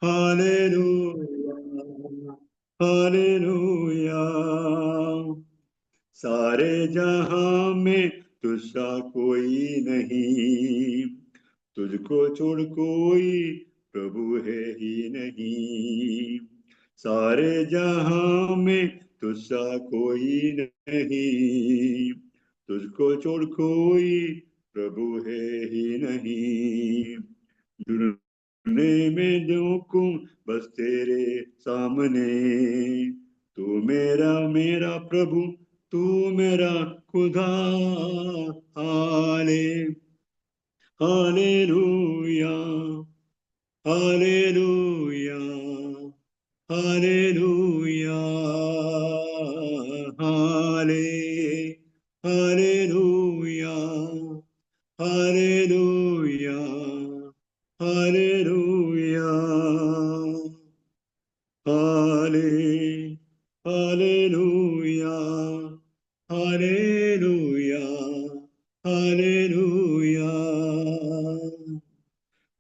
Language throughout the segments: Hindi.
Hallelujah, hallelujah. सारे जहां में तुझसा कोई नहीं, तुझको छोड़ कोई प्रभु है ही नहीं। सारे जहां में तुझसा कोई नहीं, तुझको छोड़ कोई प्रभु है ही नहीं। ढूंढने में देखूं बस तेरे सामने, तू मेरा मेरा प्रभु, तू मेरा खुदा। हाले हालेलुया, हालेलुया, हालेलुया। हाले हालेलुया, हालेलुया, हालेलुया। हाले हालेलुया, हालेलुया, हालेलुया।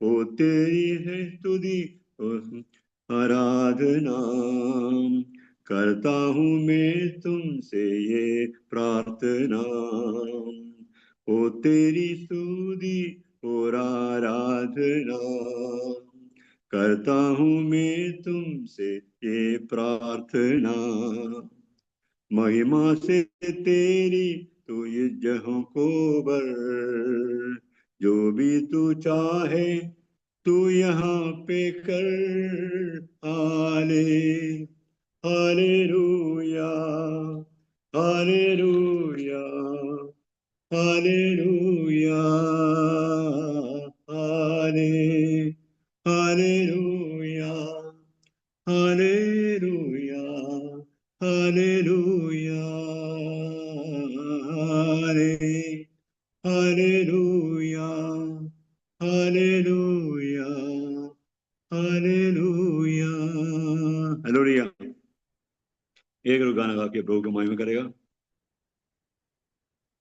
ओ तेरी है स्तुति, ओ आराधना, करता हूँ मैं तुमसे ये प्रार्थना। ओ तेरी स्तुति और आराधना, करता हूँ मैं तुमसे ये प्रार्थना। महिमा से तेरी तू युद्धों को बर, जो भी तू चाहे तू यहाँ पे कर। हाले हालेलुया, हालेलुया, हालेलुया। हाले हालेलुया, हालेलुया, हालेलुया। हाले हालेलुया, हालेलुया, हालेलुया। हालेलुया। एक लोग गाना गा के प्रभु की महिमा करेगा।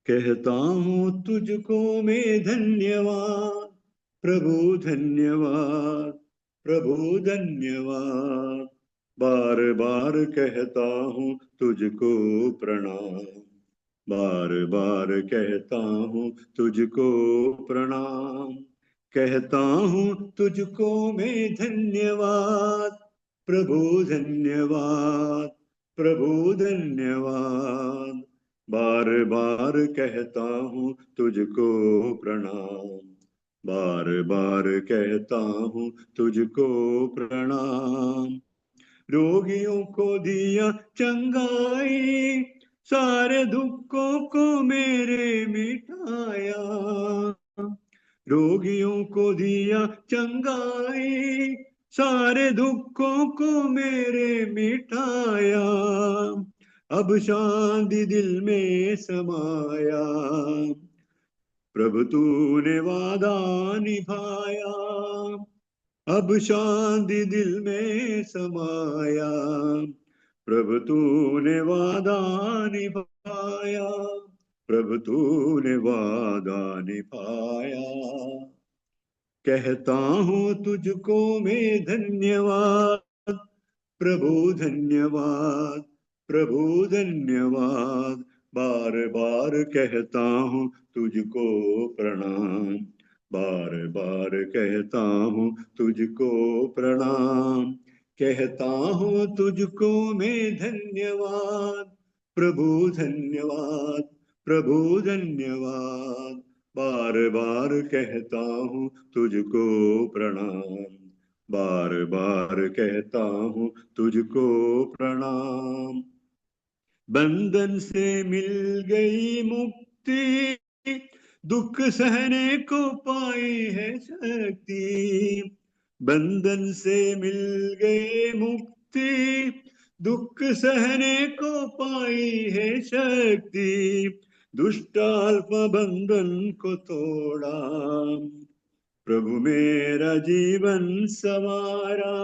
कहता हूँ तुझको मैं धन्यवाद, प्रभु धन्यवाद, प्रभु धन्यवाद। बार बार कहता हूँ तुझको प्रणाम, बार बार कहता हूँ तुझको प्रणाम। कहता हूँ तुझको मैं धन्यवाद, प्रभु धन्यवाद, प्रभु धन्यवाद। बार बार कहता हूँ तुझको प्रणाम, बार बार कहता हूँ तुझको प्रणाम। रोगियों को दिया चंगाई, सारे दुखों को मेरे मिटाया। रोगियों को दिया चंगाई, सारे दुखों को मेरे मिटाया। अब शांति दिल में समाया, प्रभु तूने वादा निभाया। अब शांति दिल में समाया, प्रभु तूने वादा निभाया, प्रभु तूने वादा निभाया। कहता हूँ तुझको मैं धन्यवाद, प्रभु धन्यवाद, प्रभु धन्यवाद। बार बार कहता हूँ तुझको प्रणाम, बार बार कहता हूँ तुझको प्रणाम। कहता हूँ तुझको मैं धन्यवाद, प्रभु धन्यवाद, प्रभु धन्यवाद। बार बार कहता हूँ तुझको प्रणाम, बार बार कहता हूँ तुझको प्रणाम। बंधन से मिल गई मुक्ति, दुख सहने को पाई है शक्ति। बंधन से मिल गई मुक्ति, दुख सहने को पाई है शक्ति। दुष्टाल्प बंधन को तोड़ा, प्रभु मेरा जीवन सवारा।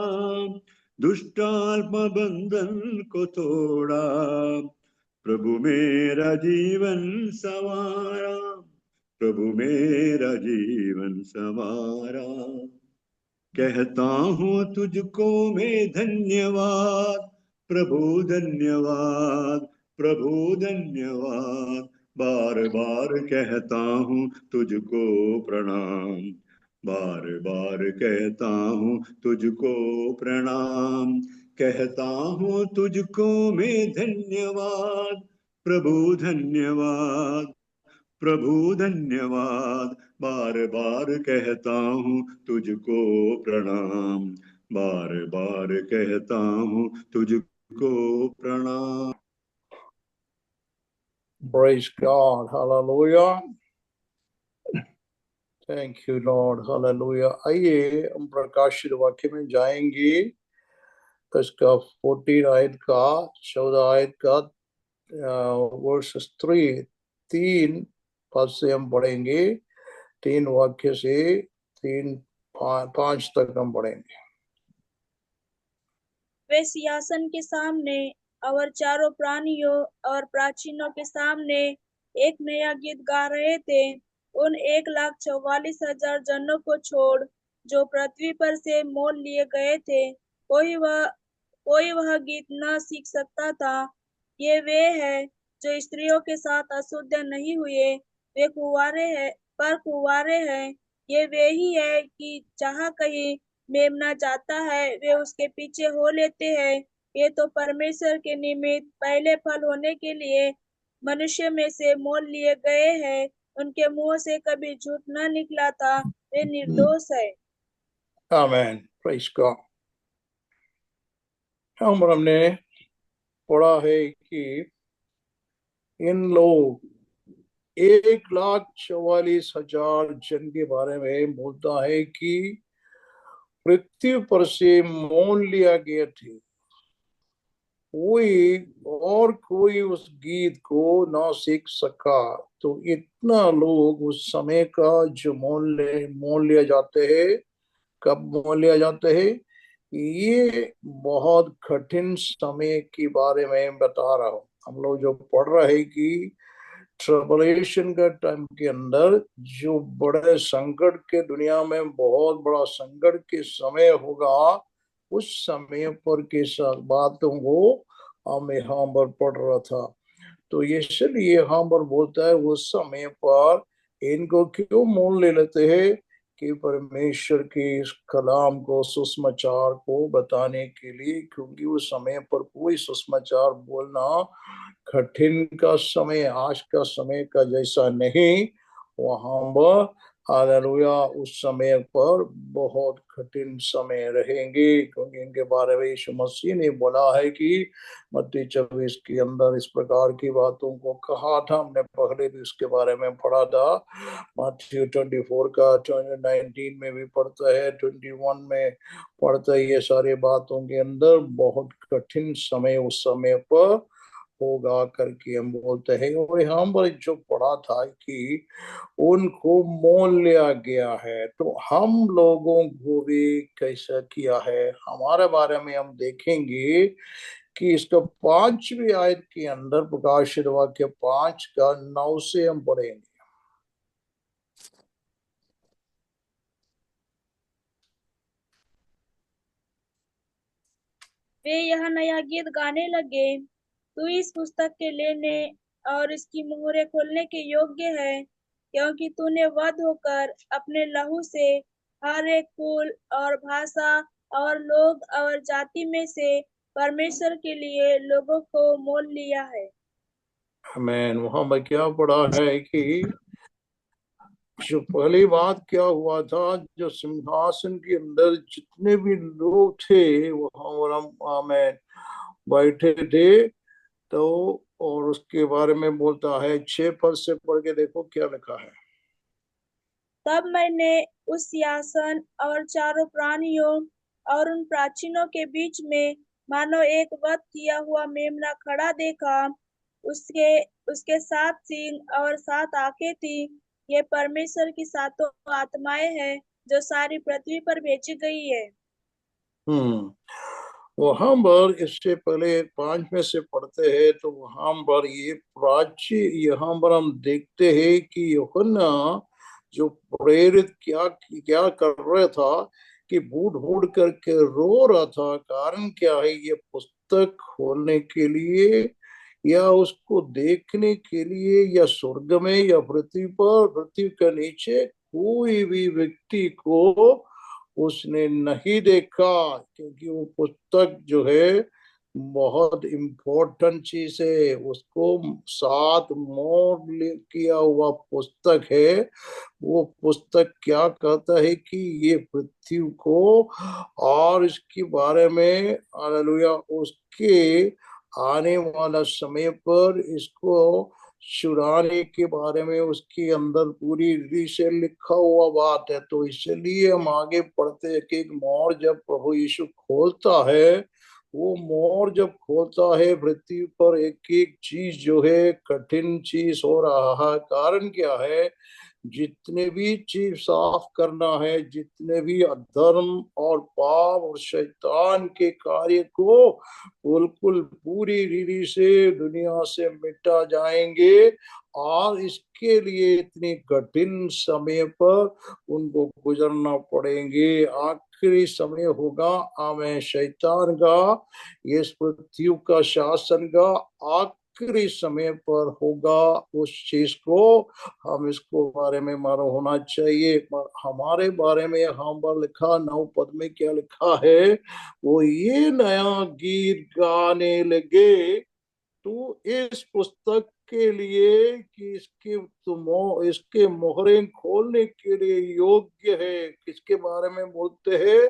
दुष्टात्मा बंधन को तोड़ा, प्रभु मेरा जीवन सवारा, प्रभु मेरा जीवन सवारा। कहता हूँ तुझको मैं धन्यवाद प्रभु धन्यवाद प्रभु धन्यवाद, बार बार कहता हूँ तुझको प्रणाम, बार बार कहता हूँ तुझको प्रणाम, कहता हूँ तुझको मैं धन्यवाद प्रभु धन्यवाद प्रभु धन्यवाद, बार बार कहता हूँ तुझको प्रणाम, बार बार कहता हूँ तुझको प्रणाम। Praise God, hallelujah. Thank you Lord, hallelujah. आइए हम प्रकाशित वाक्य में जाएंगे, इसका 14 आयत का 14 आयत का वर्सेस 3 पद से हम पढ़ेंगे, 3 वाक्य से 5 तक हम पढ़ेंगे। वे सिंहासन के सामने और चारों प्राणियों और प्राचीनों के सामने एक नया गीत गा रहे थे। उन 1,44,000 जनों को छोड़ जो पृथ्वी पर से मोल लिए गए थे, कोई वह गीत न सीख सकता था। ये वे हैं जो स्त्रियों के साथ अशुद्ध नहीं हुए, वे कुंवारे हैं। ये वे ही है कि जहाँ कहीं मेमना जाता है वे उसके पीछे हो लेते हैं। ये तो परमेश्वर के निमित्त पहले फल होने के लिए मनुष्य में से मोल लिए गए हैं। उनके मुंह से कभी झूठ न निकला था, वे निर्दोष है। आमेन, प्रेज गॉड। हमने पढ़ा है कि इन लोग 1,44,000 जन के बारे में बोलता है कि पृथ्वी पर से मोल लिया गया थे, कोई उस गीत को ना सीख सका। तो इतना लोग उस समय का जो मोल लिया जाते हैं, कब मोल लिया जाते हैं, ये बहुत कठिन समय के बारे में बता रहा हूँ। हम लोग जो पढ़ रहे हैं कि ट्रबलेशन का टाइम के अंदर जो बड़े संकट के दुनिया में बहुत बड़ा संकट के समय होगा, उस समय पर के बातों को हम यहाँ पर पढ़ रहा था। तो इसलिए यहाँ पर बोलता है उस समय पर इनको क्यों मोल ले लेते हैं कि परमेश्वर के इस कलाम को, सुसमाचार को बताने के लिए, क्योंकि उस समय पर कोई सुसमाचार बोलना कठिन का समय, आज का समय का जैसा नहीं। वहां हालेलुया उस समय पर बहुत कठिन समय रहेंगे, क्योंकि इनके बारे में यीशु मसीह ने बोला है कि मत्ती 24 के अंदर इस प्रकार की बातों को कहा था। हमने पहले भी इसके बारे में पढ़ा था। मत्ती 24 का 19 में भी पढ़ता है, 21 में पढ़ता है। ये सारी बातों के अंदर बहुत कठिन समय उस समय पर होगा करके हम बोलते हैं। और यहाँ पर जो पढ़ा था कि उनको मोल लिया गया है, तो हम लोगों को भी कैसा किया है, हमारे बारे में हम देखेंगे कि इसका 5वीं आयत के अंदर, प्रकाशित वाक्य 5 का 9 से हम पढ़ेंगे। वे यह नया गीत गाने लगे, तू इस पुस्तक के लेने और इसकी मोहरें खोलने के योग्य है, क्योंकि तूने वध होकर अपने लहू से हर एक कुल और भाषा और लोग और जाति में से परमेश्वर के लिए लोगों को मोल लिया है। आमीन। वहां पर क्या पढ़ा है कि जो पहली बात क्या हुआ था, जो सिंहासन के अंदर जितने भी लोग थे वहां पर हम बैठे थे, तो और उसके बारे में बोलता है 6 पद से पढ़ के देखो क्या लिखा है। तब मैंने उस सिंहासन और चारों प्राणियों और उन प्राचीनों के बीच में मानो एक वध किया हुआ मेमना खड़ा देखा। उसके 7 सींग और 7 आंखें थी। ये परमेश्वर की 7 आत्माएं हैं जो सारी पृथ्वी पर भेजी गई है। वहां पर इससे पहले 5 में से पढ़ते हैं, तो वहां पर ये यहाँ पर हम देखते हैं कि यूहन्ना जो प्रेरित क्या कर रहा था, कि बूढ़ बूढ़ करके रो रहा था। कारण क्या है? ये पुस्तक खोलने के लिए या उसको देखने के लिए, या स्वर्ग में या पृथ्वी पर, पृथ्वी के नीचे कोई भी व्यक्ति को उसने नहीं देखा। क्योंकि वो पुस्तक जो है बहुत इम्पोर्टेंट चीज है। उसको 7 मोड़ किया हुआ पुस्तक है। वो पुस्तक क्या कहता है कि ये पृथ्वी को और इसके बारे में, हालेलुया, उसके आने वाला समय पर इसको छुड़ाने के बारे में उसके अंदर पूरी रीति से लिखा हुआ बात है। तो इसलिए हम आगे पढ़ते हैं कि एक मोड़ जब प्रभु यीशु खोलता है, वो मोड़ जब खोलता है, पृथ्वी पर एक एक चीज जो है कठिन चीज हो रहा है। कारण क्या है? जितने भी चीज साफ करना है, जितने भी अधर्म और पाप और शैतान के कार्य को बिल्कुल पूरी रीति से दुनिया से मिटा जाएंगे। और इसके लिए इतनी कठिन समय पर उनको गुजरना पड़ेंगे। आखिरी समय होगा आमें शैतान का, ये पृथ्वी का शासन का आखिरी समय पर होगा। उस चीज को हम इसको बारे में मालूम होना चाहिए। हमारे बारे में यहाँ पर लिखा 9 पद में क्या लिखा है? वो ये नया गीत गाने लगे तू इस पुस्तक के लिए कि इसके मोहरें खोलने के लिए योग्य है। किसके बारे में बोलते हैं?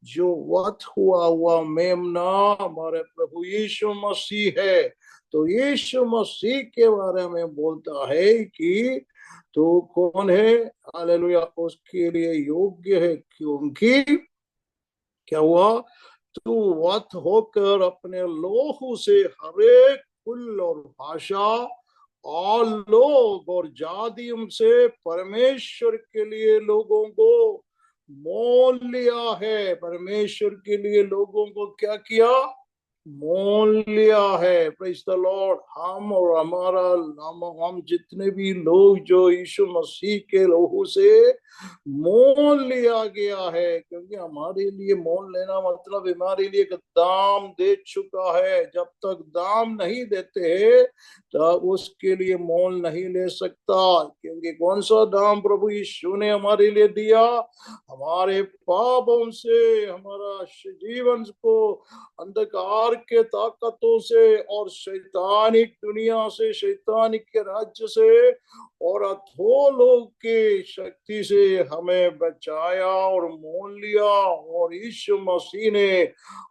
जो वध हुआ हुआ मेमना हमारे प्रभु यीशु मसीह है। तो यीशु मसीह के बारे में बोलता है कि तो कौन है? हालेलुया, उसके लिए योग्य है। क्योंकि क्या हुआ? तू वध होकर अपने लोहू से हरेक कुल और भाषा और लोग और जातियों से परमेश्वर के लिए लोगों को मोल लिया है। परमेश्वर के लिए लोगों को क्या किया? मोल लिया है। Praise the Lord. हम और हमारा हम जितने भी लोग जो यीशु मसीह के लोहू से मोल लिया गया है। क्योंकि हमारे लिए मोल लेना मतलब हमारे लिए एक दाम दे चुका है। जब तक दाम नहीं देते तो उसके लिए मोल नहीं ले सकता। क्योंकि कौन सा दाम प्रभु यीशु ने हमारे लिए दिया? हमारे पापों से, हमारा जीवन को अंधकार के ताकतों से और शैतानिक दुनिया से, शैतानिक के राज्य से और अधोलोक की शक्ति से हमें बचाया और मोल लिया। और यीशु मसीह ने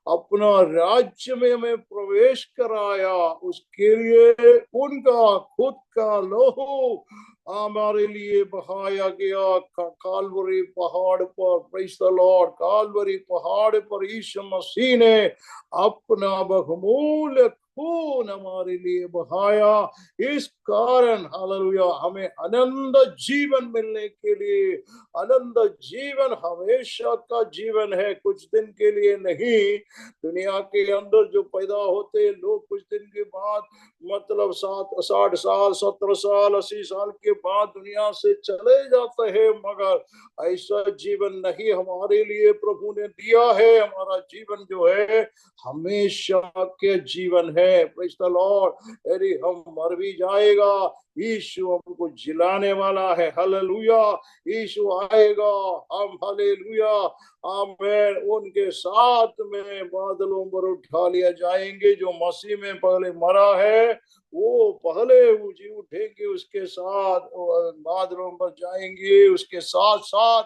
अपना राज्य में हमें प्रवेश कराया। उसके लिए उनका खुद का लोहू हमारे लिए बहाया गया कालवरी पहाड़ पर। Praise the Lord. कालवरी पहाड़ पर यीशु मसीह ने अपना बहुमूल्य खून हमारे लिए बहाया। इस कारण हालेलुया हमें अनंत जीवन मिलने के लिए, अनंत जीवन हमेशा का जीवन है, कुछ दिन के लिए नहीं। दुनिया के अंदर जो पैदा होते लोग कुछ दिन के बाद, मतलब 60 साल, 70 साल, 80 साल के बाद दुनिया से चले जाते हैं। मगर ऐसा जीवन नहीं हमारे लिए प्रभु ने दिया है। हमारा जीवन जो है हमेशा के जीवन है। Praise the Lord. यदि हम मर भी जाएगा, यीशु हमको जिलाने वाला है। हालेलुया। यीशु आएगा, हम हालेलुया आमेन उनके साथ में बादलों पर उठा लिया जाएंगे। जो मसीह में पहले मरा है वो पहले जी उठेंगे, उसके साथ बादलों पर जाएंगे। उसके साथ साथ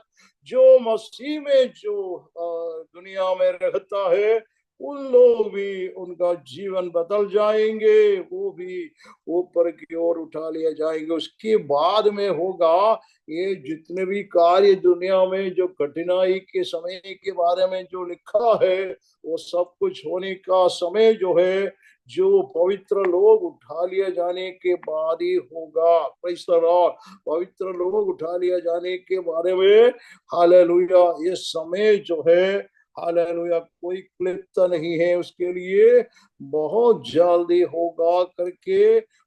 जो मसीह में जो दुनिया में रहता है उन लोग भी, उनका जीवन बदल जाएंगे, वो भी ऊपर की ओर उठा लिया जाएंगे। उसके बाद में होगा ये जितने भी कार्य दुनिया में जो कठिनाई के समय के बारे में जो लिखा है वो सब कुछ होने का समय जो है, जो पवित्र लोग उठा लिया जाने के बाद ही होगा। Praise the Lord. पवित्र लोग उठा लिया जाने के बारे में हालेलुया ये समय जो है हालेलुया, कोई क्लिप्तता नहीं है उसके लिए, बहुत जल्दी होगा करके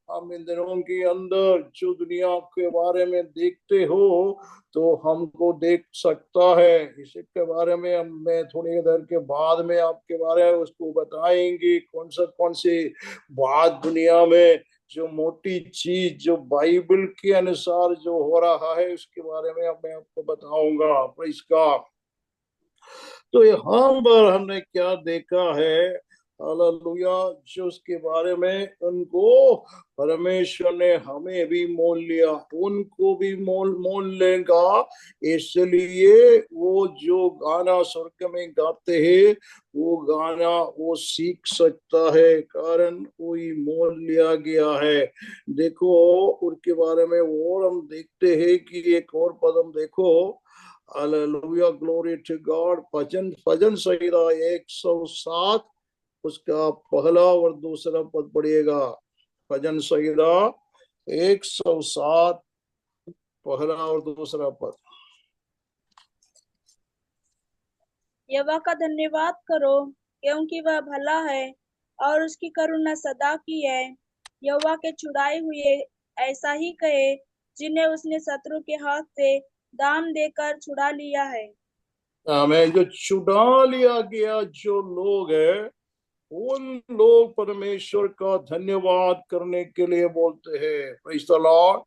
हम इन दिनों के अंदर जो दुनिया के बारे में देखते हो तो हमको देख सकता है। इसके बारे में हम मैं थोड़ी देर के बाद में आपके बारे में उसको बताएंगे कौन सी बात दुनिया में जो मोटी चीज जो बाइबल के अनुसार जो हो रहा है उसके बारे में अब मैं आपको बताऊंगा। Praise God. तो यहाँ पर हमने क्या देखा है, हालेलुया, जो उसके बारे में उनको परमेश्वर ने हमें भी मोल लिया, उनको भी मोल लेगा। इसलिए वो जो गाना स्वर्ग में गाते हैं वो गाना वो सीख सकता है, कारण कोई मोल लिया गया है। देखो उनके बारे में और हम देखते हैं कि एक और पद हम देखो, हालेलुया, ग्लोरी टू गॉड। भजन संहिता 107 उसका पहला और दूसरा पद पढ़िएगा। भजन संहिता 107 पहला और दूसरा पद। यहोवा का धन्यवाद करो, क्योंकि वह भला है और उसकी करुणा सदा की है। यहोवा के छुड़ाए हुए ऐसा ही कहे, जिन्हें उसने शत्रु के हाथ से दाम देकर छुड़ा लिया है। हमें जो छुड़ा लिया गया जो लोग है, उन लोग परमेश्वर का धन्यवाद करने के लिए बोलते हैं। Praise the Lord.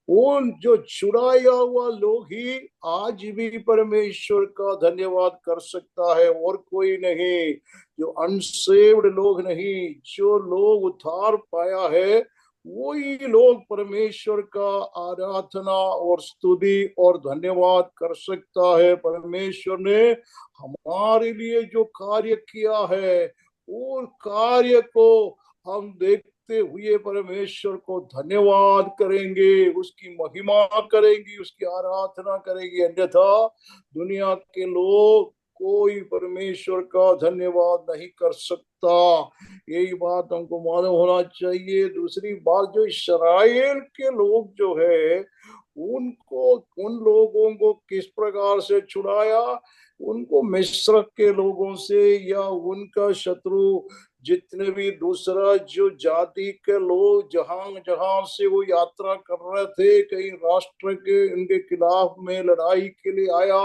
उन जो छुड़ाया हुआ लोग ही आज भी परमेश्वर का धन्यवाद कर सकता है, और कोई नहीं। जो अनसेव्ड लोग नहीं, जो लोग उद्धार पाया है, वही लोग परमेश्वर का आराधना और स्तुति और धन्यवाद कर सकता है। परमेश्वर ने हमारे लिए जो कार्य किया है, उस कार्य को हम देखते हुए परमेश्वर को धन्यवाद करेंगे, उसकी महिमा करेंगे, उसकी आराधना करेंगे। अन्यथा दुनिया के लोग कोई परमेश्वर का धन्यवाद नहीं कर सकता। यही बात हमको मालूम होना चाहिए। दूसरी बात, जो इस्राएल के लोग जो है, उनको उन लोगों को किस प्रकार से छुड़ाया, उनको मिस्र के लोगों से या उनका शत्रु जितने भी दूसरा जो जाति के लोग जहां जहां से वो यात्रा कर रहे थे, कई राष्ट्र के उनके खिलाफ में लड़ाई के लिए आया,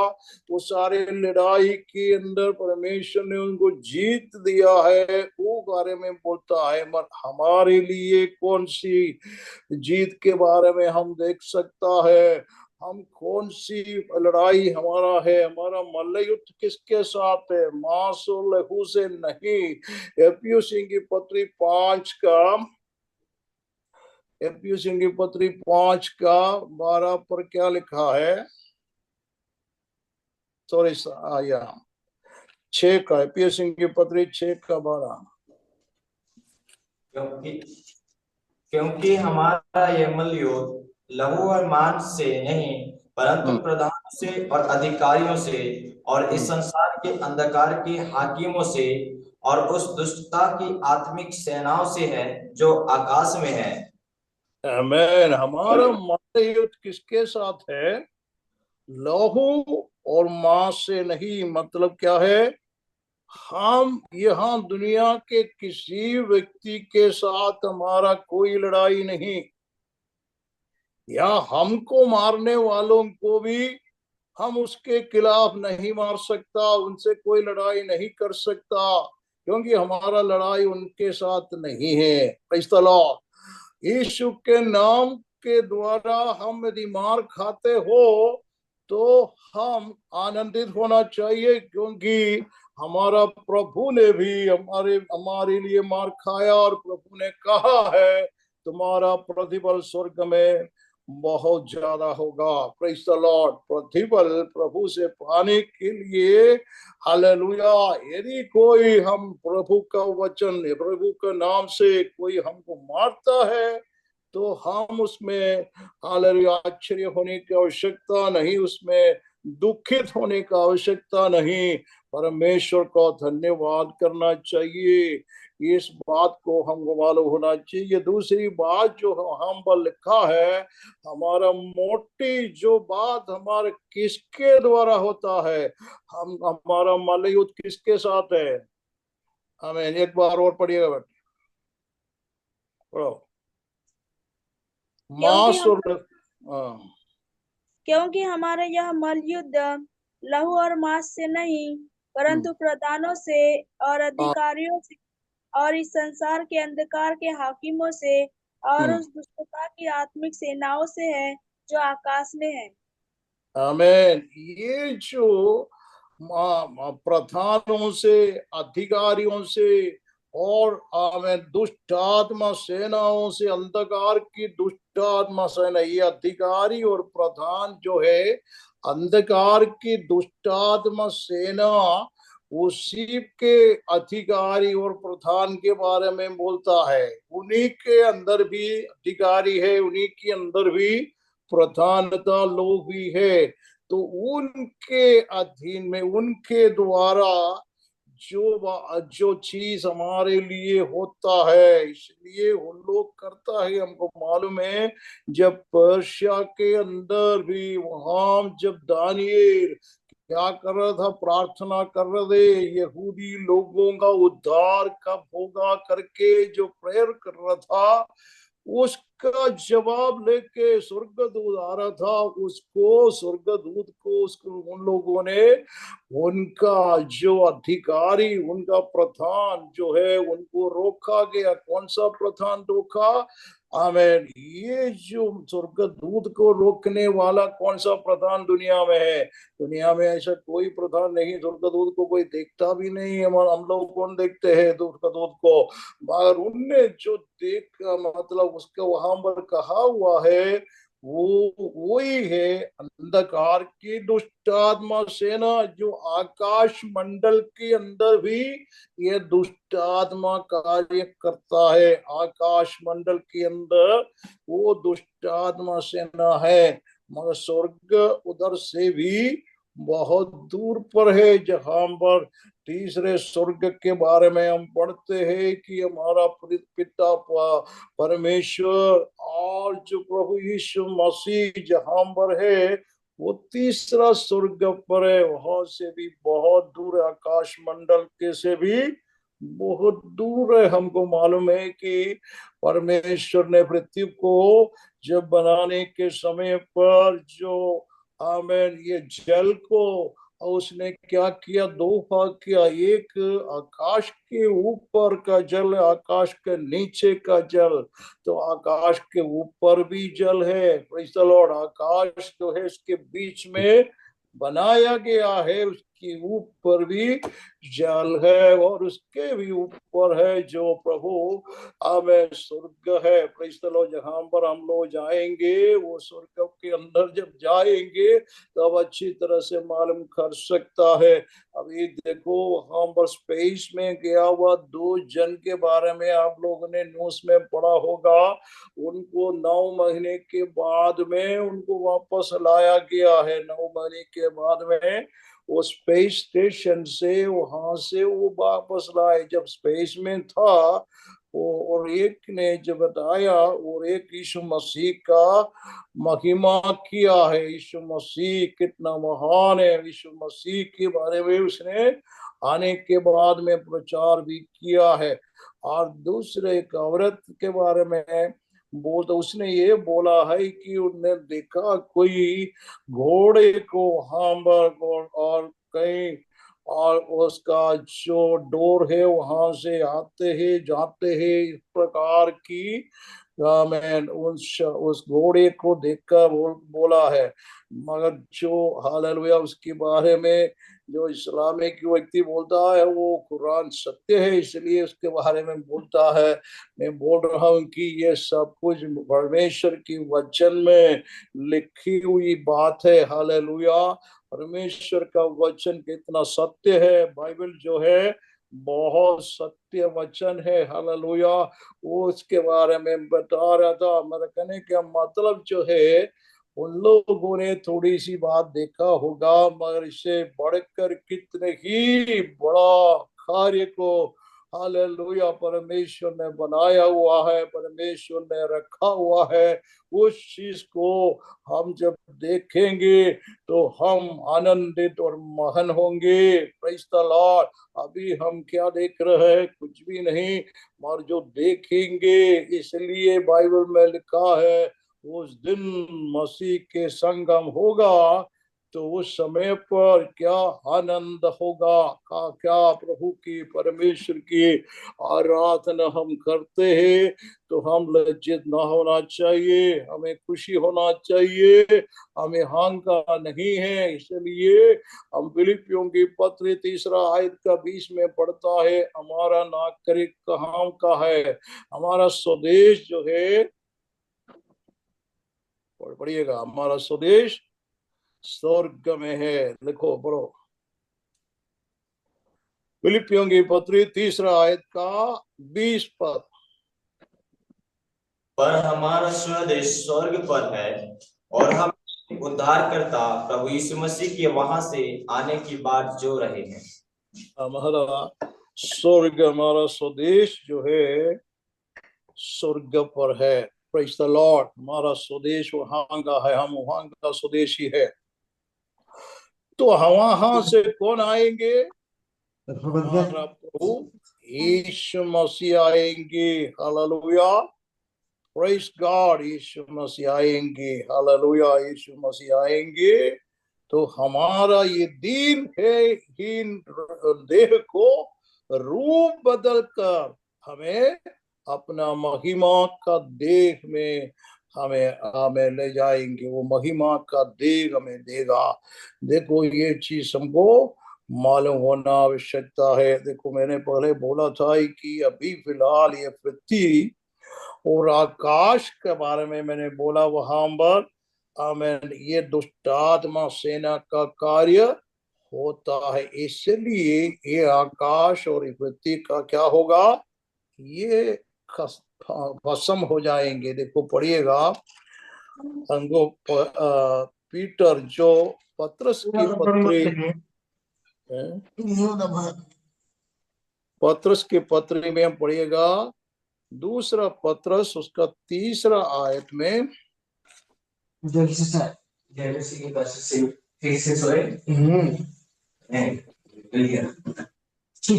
वो सारे लड़ाई के अंदर परमेश्वर ने उनको जीत दिया है, वो बारे में बोलता है। मगर हमारे लिए कौन सी जीत के बारे में हम देख सकता है, हम कौन सी लड़ाई हमारा है, हमारा मल्ल युद्ध किसके साथ है, मांस और लहू से नहीं। एफियो सिंह की पत्री 5 का, एफियो सिंह की पत्री 5 का 12 पर क्या लिखा है, सॉरी या 6 का, एफियो सिंह की पत्री 6 का 12। क्योंकि हमारा यह मल्ल युद्ध लहू और मांस से नहीं, परंतु प्रधानों से और अधिकारियों से और इस संसार के अंधकार के हाकिमों से और उस दुष्टता की आत्मिक सेनाओं से है जो आकाश में है। आमीन। हमारा मल्ल युद्ध किसके साथ है? लहू और मांस से नहीं। मतलब क्या है? हम यहाँ दुनिया के किसी व्यक्ति के साथ हमारा कोई लड़ाई नहीं, या हमको मारने वालों को भी हम उसके खिलाफ नहीं मार सकता, उनसे कोई लड़ाई नहीं कर सकता, क्योंकि हमारा लड़ाई उनके साथ नहीं है। Praise the Lord. यीशु के नाम के द्वारा हम यदि मार खाते हो तो हम आनंदित होना चाहिए, क्योंकि हमारा प्रभु ने भी हमारे लिए मार खाया, और प्रभु ने कहा है तुम्हारा प्रतिफल स्वर्ग में बहुत ज्यादा होगा। Praise the Lord. प्रतिफल प्रभु से पाने के लिए, हालेलुया, यदि कोई हम प्रभु का वचन, प्रभु के नाम से कोई हमको मारता है तो हम उसमें हालेलुया आश्चर्य होने की आवश्यकता नहीं, उसमें दुखित होने का आवश्यकता नहीं, परमेश्वर को धन्यवाद करना चाहिए। इस बात को हमको मालूम होना चाहिए। दूसरी बात जो हम पर लिखा है, हमारा मोटी जो बात हमारे किसके द्वारा होता है, हम हमारा मल्लयुद्ध किसके साथ है। हमें एक बार और पढ़िएगा बेटा, पढ़ो। क्योंकि मांस हम और हाँ, क्योंकि हमारा यह मलयुद्ध लहू और मांस से नहीं, परंतु प्रधानों से और हाँ, अधिकारियों से और इस संसार के अंधकार के हाकिमों से और हम्म, उस दुष्टता की आत्मिक सेनाओं से है जो आकाश में है। आमीन। ये जो प्रधानों से, अधिकारियों से और आमीन दुष्ट आत्मा सेनाओं से, अंधकार की दुष्ट आत्मा सेना, ये अधिकारी और प्रधान जो है अंधकार की दुष्ट आत्मा सेना, उसी के अधिकारी और प्रधान के बारे में बोलता है। उन्हीं के अंदर भी अधिकारी है, उन्हीं के अंदर भी प्रधानता लोग भी है। तो उनके अधीन में, उनके द्वारा जो चीज हमारे लिए होता है, इसलिए वो लोग करता है। हमको मालूम है जब पर्शिया के अंदर भी, वहां जब दानिएल क्या कर रहा था, प्रार्थना कर रहे थे, यहूदी लोगों का उद्धार कब होगा करके जो प्रेयर कर रहा था, उसका जवाब लेके स्वर्गदूत आ रहा था। उसको स्वर्गदूत को उसको उन लोगों ने, उनका जो अधिकारी, उनका प्रधान जो है, उनको रोका गया। कौन सा प्रधान रोका? आमीन। ये जो स्वर्गदूत को रोकने वाला कौन सा प्रधान दुनिया में है? दुनिया में ऐसा कोई प्रधान नहीं। स्वर्गदूत को कोई देखता भी नहीं है। हम लोग कौन देखते हैं स्वर्गदूत को? मगर उनने जो देख, मतलब उसका वहां पर कहा हुआ है, वो वही है अंधकार की दुष्ट आत्मा सेना, जो आकाश मंडल के अंदर भी ये दुष्ट आत्मा कार्य करता है। आकाश मंडल के अंदर वो दुष्ट आत्मा सेना है। मगर स्वर्ग उधर से भी बहुत दूर पर है, जहां पर तीसरे स्वर्ग के बारे में हम पढ़ते हैं कि हमारा पिता परमेश्वर और जो प्रभु यीशु मसीह जहां पर है, वो तीसरा स्वर्ग पर है। वहां से भी बहुत दूर है, आकाश मंडल के से भी बहुत दूर है। हमको मालूम है कि परमेश्वर ने पृथ्वी को जब बनाने के समय पर जो आमीन ये जल को उसने क्या किया, दो भाग किया। एक आकाश के ऊपर का जल, आकाश के नीचे का जल। तो आकाश के ऊपर भी जल है, प्रेज़ द लॉर्ड। आकाश जो है उसके बीच में बनाया गया है, उसके ऊपर भी जल है, और उसके भी ऊपर है जो प्रभु हमें स्वर्ग है, प्रेज़ द लॉर्ड। जहां पर हम लोग जाएंगे, वो स्वर्ग के अंदर जब जाएंगे तब अच्छी तरह से मालूम कर सकता है। अभी देखो वहां पर स्पेस में गया हुआ दो जन के बारे में आप लोगों ने न्यूज में पढ़ा होगा। उनको 9 महीने के बाद में उनको वापस लाया गया है। 9 महीने के बाद में वो स्पेस स्टेशन से, वहां से वो वापस लाए जब स्पेस में था। और एक ने जब बताया, और एक यीशु मसीह का महिमा किया है। यीशु मसीह कितना महान है, यीशु मसीह के बारे में उसने आने के बाद में प्रचार भी किया है। और दूसरे एक औरत के बारे में बोल, तो उसने ये बोला है कि उन्हें देखा कोई घोड़े को वहां पर, और कहीं, और उसका जो डोर है वहां से आते हैं जाते हैं, इस प्रकार की मैं उस घोड़े को देखकर बोला है। मगर जो हालेलुया उसके बारे में जो इस्लामिक व्यक्ति बोलता है, वो कुरान सत्य है इसलिए उसके बारे में बोलता है। मैं बोल रहा हूँ कि ये सब कुछ परमेश्वर की वचन में लिखी हुई बात है। हालेलुया। परमेश्वर का वचन कितना सत्य है। बाइबल जो है बहुत सत्य वचन है। हालेलुया। वो उसके बारे में बता रहा था। मेरा कहने का मतलब जो है, उन लोगों ने थोड़ी सी बात देखा होगा, मगर इससे बढ़कर कितने ही बड़ा कार्य को हालेलुया परमेश्वर ने बनाया हुआ है, परमेश्वर ने रखा हुआ है। उस चीज को हम जब देखेंगे तो हम आनंदित और मगन होंगे। Praise the Lord. अभी हम क्या देख रहे हैं? कुछ भी नहीं, मगर जो देखेंगे, इसलिए बाइबल में लिखा है उस दिन मसीह के संगम होगा, तो उस समय पर क्या आनंद होगा। क्या प्रभु की परमेश्वर की आराधना हम करते हैं तो हम लज्जित ना होना चाहिए, हमें खुशी होना चाहिए, हमें हंकार नहीं है। इसलिए हम फिलिपियों की पत्री 3 आयत का 20 में पढ़ता है, हमारा नागरिक कहाँ का है? हमारा स्वदेश जो है, पढ़िएगा, हमारा स्वदेश स्वर्ग में है। लिखो, पढ़ो, फिलिपियों की पत्री 3 आयत का 20 पद। पर हमारा स्वदेश स्वर्ग पर है और हम उद्धारकर्ता प्रभु यीशु मसीह के वहां से आने की बात जो रहे हैं। हमारा स्वर्ग, हमारा स्वदेश जो है स्वर्ग पर है। Praise the Lord. हमारा स्वदेश वहां का है, हम वहां का स्वदेशी है। तो वहां से कौन आएंगे? हमारा प्रभु यीशु मसीह आएंगे। Hallelujah, praise God. Yeshu Masih आएंगे, हालेलुया, यीशु मसीह आएंगे। तो हमारा ये दीन है हीन देह को रूप बदल कर हमें अपना महिमा का देह में हमें ले जाएंगे। वो महिमा का देह हमें देगा। देखो, ये चीज हमको मालूम होना आवश्यकता है। देखो, मैंने पहले बोला था कि अभी फिलहाल ये पृथ्वी और आकाश के बारे में मैंने बोला, वहां पर आमेन, ये दुष्ट आत्मा सेना का कार्य होता है। इसलिए ये आकाश और पृथ्वी का क्या होगा? ये भस्म हो जाएंगे। देखो, पढ़िएगा, अंगो पीटर जो पत्रस की पत्री में पढ़िएगा, दूसरा पत्रस उसका 3 आयत में, ठीक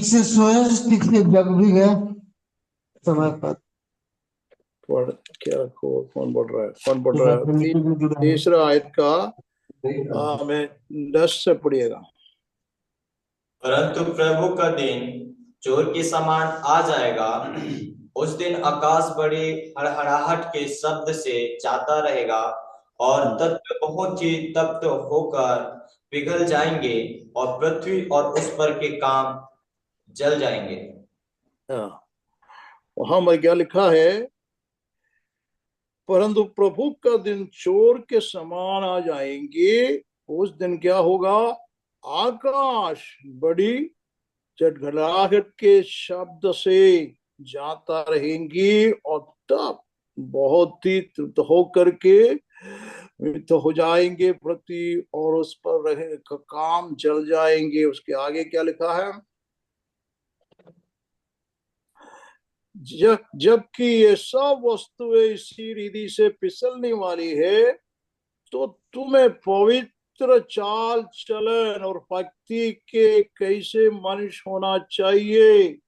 से सोया, ठीक से जग भी गया समय पर। पढ़ क्या कौन पढ़ रहा है? कौन पढ़ रहा है? 3 आयत का मैं 10 से पढ़िएगा। परंतु प्रभु का दिन चोर के समान आ जाएगा। उस दिन आकाश बड़ी हड़हड़ाहट के शब्द से जाता रहेगा और तत्व बहुत ही तप्त होकर पिघल जाएंगे और पृथ्वी और उस पर के काम जल जाएंगे। वहां में क्या लिखा है? परंतु प्रभु का दिन चोर के समान आ जाएंगे। उस दिन क्या होगा? आकाश बड़ी चटखटाहट के शब्द से जाता रहेंगी और तब बहुत ही तृप्त होकर के तो हो जाएंगे पृथ्वी और उस पर रहे का काम जल जाएंगे। उसके आगे क्या लिखा है? जबकि ये सब वस्तुएं इसी रीति से फिसलने वाली है, तो तुम्हें पवित्र चाल चलन और भक्ति के कैसे मनुष्य होना चाहिए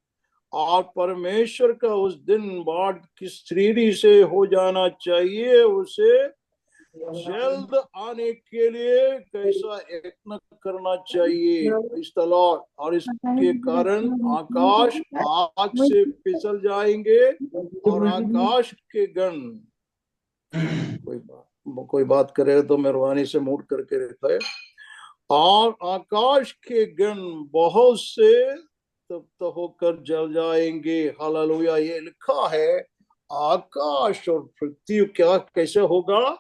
और परमेश्वर का उस दिन बाद किस रीति से हो जाना चाहिए, उसे जल्द आने के लिए कैसा यत्न करना चाहिए। इस तलवार और इसके कारण आकाश आग से फिसल जाएंगे और आकाश के गण, कोई बात करे तो मेहरबानी से मूड करके रखा है, और आकाश के गण बहुत से तप्त होकर जल जाएंगे। हालेलुया। ये लिखा है आकाश और पृथ्वी क्या कैसे होगा?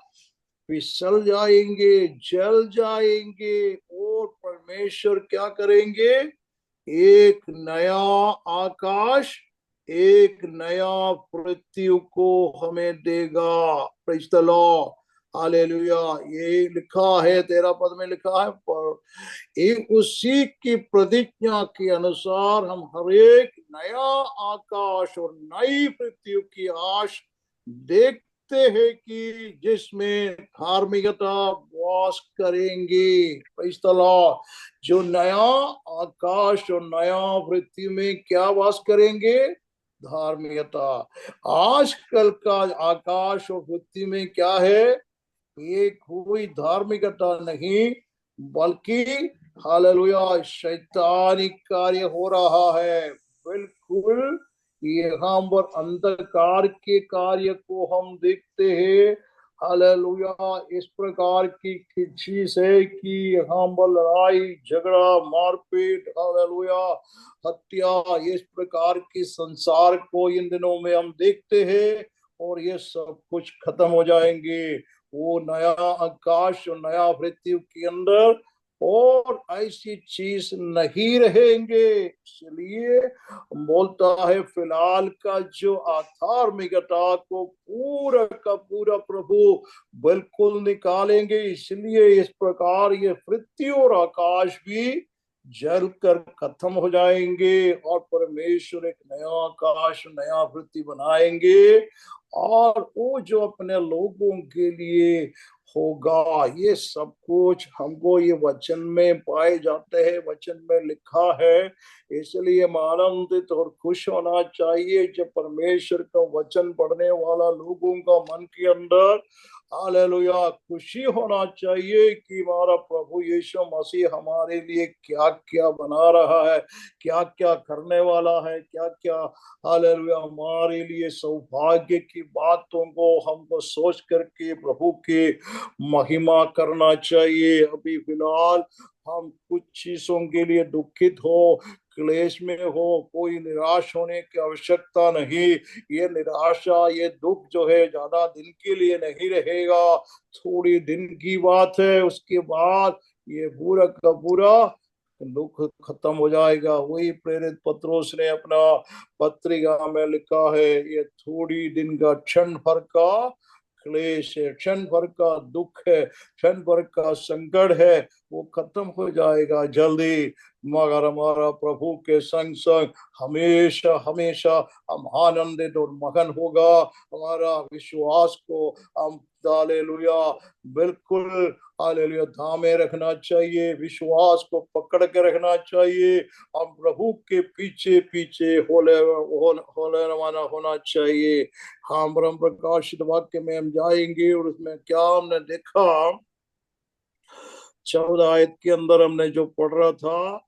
फिसल जाएंगे, जल जाएंगे, और परमेश्वर क्या करेंगे? एक नया आकाश, एक नया पृथ्वी को हमें देगा। Praise the Lord. हालेलुया। ये लिखा है 13 पद में लिखा है, पर एक उसी की प्रतिज्ञा के अनुसार हम हर एक नया आकाश और नई पृथ्वी की आश देखते हैं कि जिसमें धार्मिकता वास करेंगे। Praise the Lord. जो नया आकाश और नया पृथ्वी में क्या वास करेंगे? धार्मिकता। आजकल का आकाश और पृथ्वी में क्या है? ये कोई धार्मिकता नहीं, बल्कि हालेलुया शैतानिक कार्य हो रहा है। बिल्कुल यहाँ पर अंधकार के कार्य को हम देखते हैं। हालेलुया। इस प्रकार की चीज है कि यहाँ पर लड़ाई झगड़ा मारपीट हालेलुया हत्या, इस प्रकार के संसार को इन दिनों में हम देखते हैं, और ये सब कुछ खत्म हो जाएंगे। वो नया आकाश और नया पृथ्वी के अंदर और ऐसी चीज नहीं रहेंगे। इसलिए बोलता है फिलहाल का जो अधार्मिकता को पूरा का पूरा प्रभु बिल्कुल निकालेंगे। इसलिए इस प्रकार ये पृथ्वी और आकाश भी जल कर खत्म हो जाएंगे और परमेश्वर एक नया आकाश नया पृथ्वी बनाएंगे, और वो जो अपने लोगों के लिए होगा। ये सब कुछ हमको ये वचन में पाए जाते हैं, वचन में लिखा है। इसलिए आनंदित और खुश होना चाहिए जब परमेश्वर का वचन पढ़ने वाला लोगों का मन के अंदर हालेलुया खुशी होना चाहिए कि हमारा प्रभु यीशु मसीह हमारे लिए क्या क्या बना रहा है, क्या क्या करने वाला है, क्या क्या हालेलुया हमारे लिए सौभाग्य की बातों को हमको सोच करके प्रभु की महिमा करना चाहिए। अभी फिलहाल हम कुछ चीजों के लिए दुखित हो, क्लेश में हो, कोई निराश होने की आवश्यकता नहीं। ये निराशा ये दुख जो है ज्यादा दिन के लिए नहीं रहेगा, थोड़ी दिन की बात है। उसके बाद ये पूरा का पूरा दुख खत्म हो जाएगा। वही प्रेरित पत्रोस ने अपना पत्रिका में लिखा है, ये थोड़ी दिन का क्षण भर का क्लेश है, क्षण भर का दुख है, क्षण भर का संकट है, वो खत्म हो जाएगा जल्दी। मगर हमारा प्रभु के संग संग हमेशा हमेशा हम आनंदित और मगन होगा। हमारा विश्वास को हम हालेलुया बिल्कुल हालेलुया थामे रखना चाहिए, विश्वास को पकड़ के रखना चाहिए। हम प्रभु के पीछे पीछे होले रवाना होना चाहिए। हम ब्रह्म प्रकाशित वाक्य में हम जाएंगे और उसमें क्या हमने देखा 14 आयत के अंदर हमने जो पढ़ रहा था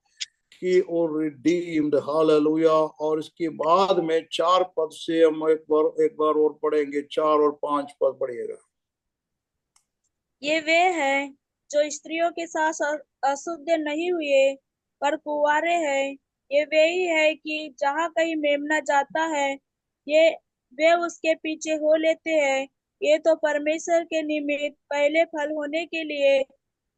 कि ओ रिडीम्ड हालेलुया, और इसके बाद में 4 पद से हम एक बार और पढ़ेंगे। 4 और 5 पद पढ़िएगा। ये वे हैं जो स्त्रियों के साथ अशुद्ध नहीं हुए पर कुंवारे हैं। ये वे ही है कि जहाँ कहीं मेमना जाता है ये वे उसके पीछे हो लेते हैं। ये तो परमेश्वर के निमित्त पहले फल होने के लिए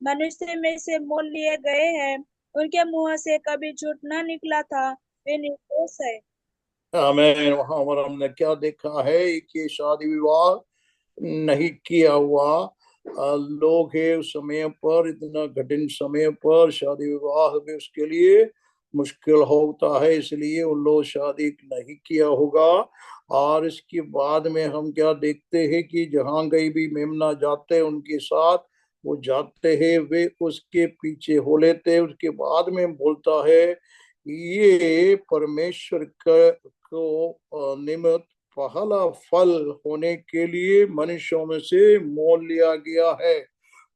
मनुष्य में से मोल लिए गए हैं। उनके मुंह से कभी झूठ न निकला था, वे निर्दोष है। आमीन। वहां पर हमने क्या देखा है कि शादी विवाह नहीं किया हुआ लोग है उस समय पर, इतना कठिन समय पर शादी विवाह भी उसके लिए मुश्किल होता है, इसलिए उन लोग शादी नहीं किया होगा। और इसके बाद में हम क्या देखते हैं कि जहां कहीं भी मेमना जाते हैं उनके साथ वो जाते हैं, वे उसके पीछे हो लेते हैं। उसके बाद में बोलता है ये परमेश्वर को निमित्त पहला फल होने के लिए मनुष्यों में से मोल लिया गया है।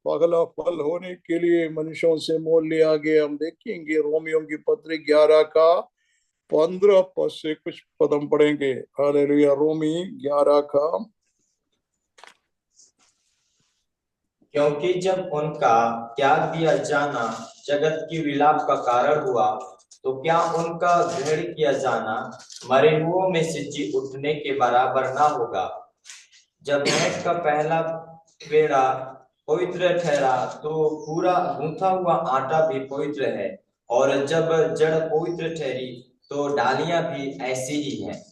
पहला फल होने के लिए मनुष्यों से मोल लिया गया। हम देखेंगे रोमियों की पत्री 11 का 15 पद से कुछ पद हम पढ़ेंगे। हालेलुया। रोमी 11 का। क्योंकि जब उनका त्याग दिया जाना जगत की विलाप का कारण हुआ, तो क्या उनका ग्रहण किया जाना मरे हुओं में से जी उठने के बराबर ना होगा। जब भेंट का पहला पेड़ा पवित्र ठहरा तो पूरा गूंथा हुआ आटा भी पवित्र है, और जब जड़ पवित्र ठहरी तो डालियां भी ऐसी ही हैं।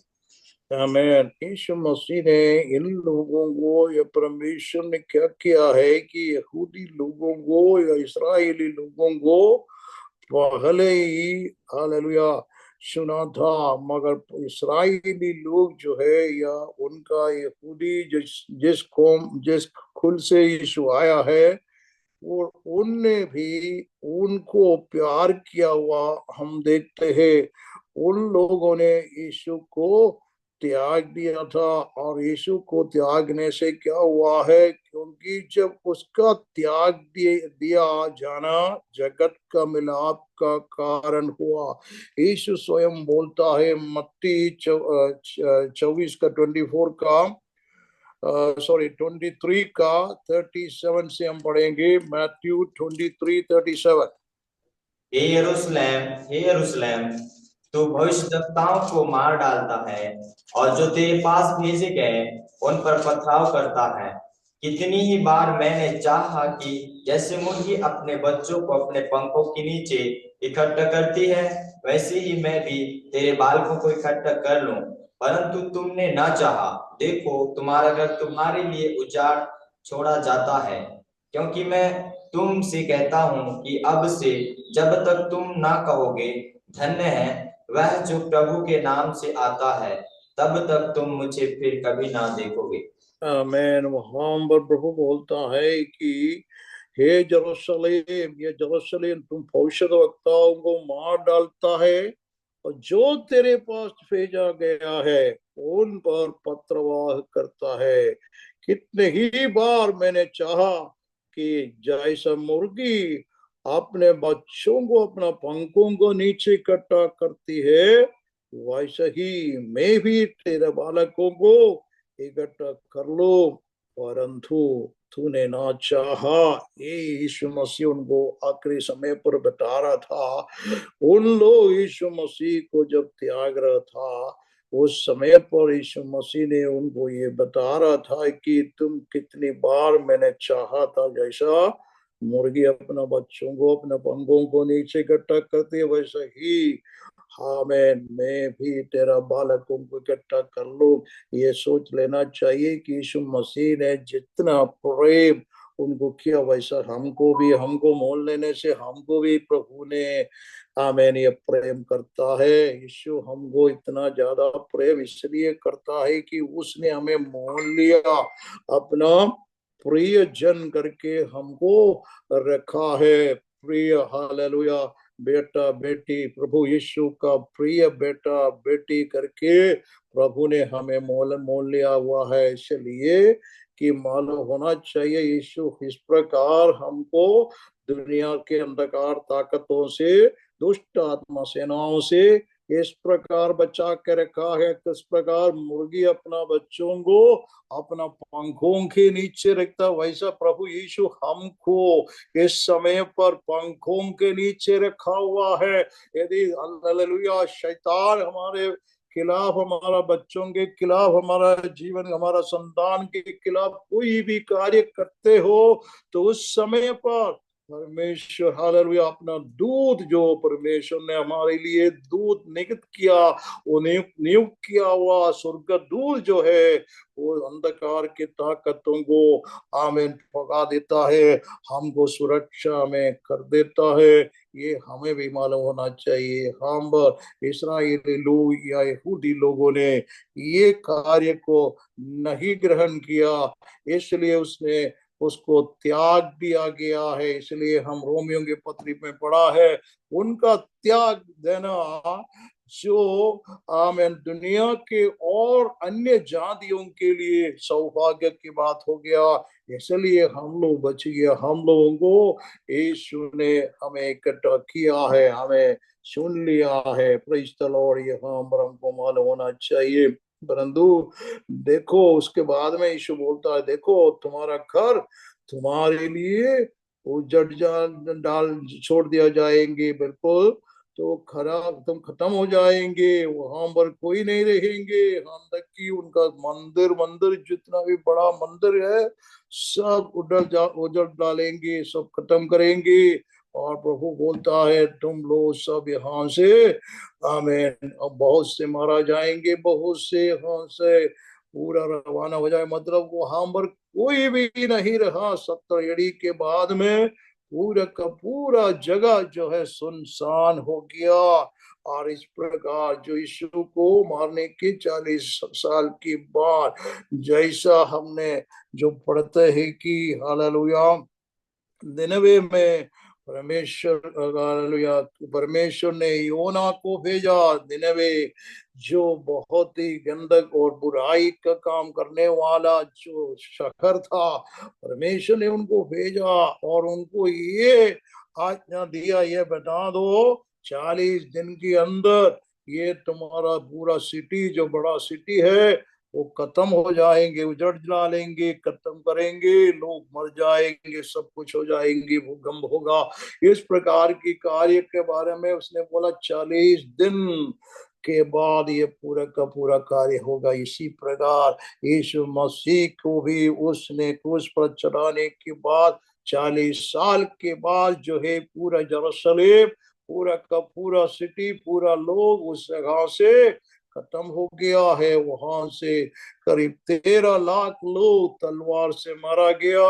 आमीन। यीशु मसीह ने इन लोगों को, या परमेश्वर ने क्या किया है कि यहूदी लोगों को या इस्राएली लोगों को पहले ही हालेलुया सुना था, मगर इस्राएली लोग जो है या उनका यहूदी जिस खुल से यीशु आया है, और उनने भी उनको प्यार किया हुआ हम देखते हैं। उन लोगों ने यीशु को त्याग दिया था, और यीशु को त्यागने से क्या हुआ है, क्योंकि जब उसका त्याग दिया जाना जगत का मिलाप का कारण हुआ। यीशु स्वयं बोलता है मत्ती 24 का 24 का 23 का 37 से हम पढ़ेंगे। मैथ्यू 23:37। हे यरूशलेम, तू भविष्यद्वक्ताओं को मार डालता है और जो तेरे पास भेजे गए उन पर पथराव करता है। कितनी ही बार मैंने चाहा कि जैसे मुर्गी अपने बच्चों को अपने पंखों के नीचे इकट्ठा करती है, वैसे ही मैं भी तेरे बालकों को इकट्ठा कर लूं, परंतु तुमने ना चाहा। देखो, तुम्हारा घर तुम्हारे लिए उजाड़ छोड़ा जाता है। क्योंकि मैं तुमसे कहता हूं कि अब से जब तक तुम ना कहोगे धन्य है वह जो प्रभु के नाम से आता है, तब तक तुम मुझे फिर कभी ना देखोगे। आमीन। वहां पर प्रभु बोलता है कि हे यरूशलेम, ये यरूशलेम तुम भविष्यद्वक्ताओं को मार डालता है, और जो तेरे पास भेजा गया है उन पर पत्रवाह करता है। कितने ही बार मैंने चाहा कि जैसा मुर्गी अपने बच्चों को अपना पंखों को नीचे इकट्ठा करती है, वैसे ही मैं भी तेरे बालकों को इकट्ठा कर लो, परंतु तूने ना चाहा। ये यीशु मसीह उनको आखिरी समय पर बता रहा था। उन लोग यीशु मसीह को जब त्याग रहा था, उस समय पर यीशु मसीह ने उनको ये बता रहा था कि तुम कितनी बार मैंने चाहा था, जैसा मुर्गी अपना बच्चों को अपने पंखों को नीचे इकट्ठा करती है, वैसा ही हाँ मैं भी तेरा बालकों को इकट्ठा कर लूं। ये सोच लेना चाहिए कि यीशु मसीह ने जितना प्रेम उनको किया, वैसा हमको मोल लेने से हमको भी प्रभु ने आमीन ये प्रेम करता है। यीशु हमको इतना ज्यादा प्रेम इसलिए करता है कि उसने हमें मोल लिया, अपना प्रिय जन करके हमको रखा है। प्रिय हालेलुया बेटा बेटी, प्रभु यीशु का प्रिय बेटा बेटी करके प्रभु ने हमें मोल लिया हुआ है। इसलिए कि मालूम होना चाहिए यीशु इस प्रकार हमको दुनिया के अंधकार ताकतों से, दुष्ट आत्मा सेनाओं से इस प्रकार बचा के रखा है। किस प्रकार मुर्गी अपना बच्चों को अपना पंखों के नीचे रखता, वैसा प्रभु यीशु हमको इस समय पर पंखों के नीचे रखा हुआ है। यदि हालेलुया शैतान हमारे खिलाफ, हमारा बच्चों के खिलाफ, हमारा जीवन, हमारा संतान के खिलाफ कोई भी कार्य करते हो, तो उस समय पर परमेश्वर हालेलुया अपना दूत, जो परमेश्वर ने हमारे लिए दूत नियुक्त किया, वो नियुक्त किया हुआ स्वर्गदूत जो है, वो अंधकार की ताकतों को आमीन भगा देता है, हमको सुरक्षा में कर देता है। ये हमें भी मालूम होना चाहिए। हम इस्राएली लोग या यहूदी लोगों ने ये कार्य को नहीं ग्रहण किया, इसलिए उसने उसको त्याग दिया गया है। इसलिए हम रोमियों के पत्री में पढ़ा है, उनका त्याग देना जो आमीन दुनिया के और अन्य जातियों के लिए सौभाग्य की बात हो गया। इसलिए हम लोग बच गया। हम लोगों को यीशु ने हमें इकट्ठा किया है, हमें सुन लिया है। Praise the Lord. ये हमको मालूम होना चाहिए। परंतु देखो उसके बाद में यीशु बोलता है, देखो तुम्हारा घर तुम्हारे लिए उजड़ डाल छोड़ दिया जाएंगे, बिल्कुल तो खराब, तुम खत्म हो जाएंगे, वहां पर कोई नहीं रहेंगे। यहाँ तक कि उनका मंदिर जितना भी बड़ा मंदिर है, सब उजड़ डालेंगे, सब खत्म करेंगे। और प्रभु बोलता है तुम लोग सब यहाँ से, आमीन, अब बहुत से मारा जाएंगे, बहुत से यहाँ से पूरा रवाना हो जाए। मतलब वहां पर कोई भी नहीं रहा। 70 एडी के बाद में पूरा का पूरा जगह जो है सुनसान हो गया। और इस प्रकार जो यीशु को मारने के 40 साल के बाद, जैसा हमने जो पढ़ते हैं कि हालेलुया, निनवे में हालेलुया, परमेश्वर ने योना को भेजा। निनवे जो बहुत ही गंदक और बुराई का काम करने वाला जो शहर था, परमेश्वर ने उनको भेजा और उनको ये आज्ञा दिया, ये बता दो 40 दिन के अंदर ये तुम्हारा पूरा सिटी, जो बड़ा सिटी है, वो खत्म हो जाएंगे, उजड़ डालेंगे, खत्म करेंगे, लोग मर जाएंगे, सब कुछ हो जाएंगे, भूकंप होगा। इस प्रकार की कार्य के बारे में उसने बोला 40 दिन के बाद ये पूरा का पूरा कार्य होगा। इसी प्रकार यीशु मसीह को भी उसने क्रूस पर चढ़ाने के बाद 40 साल के बाद जो है पूरा यरूशलेम, पूरा का पूरा सिटी, पूरा लोग उस जगह से खत्म हो गया है। वहां से करीब 13 लाख लोग तलवार से मारा गया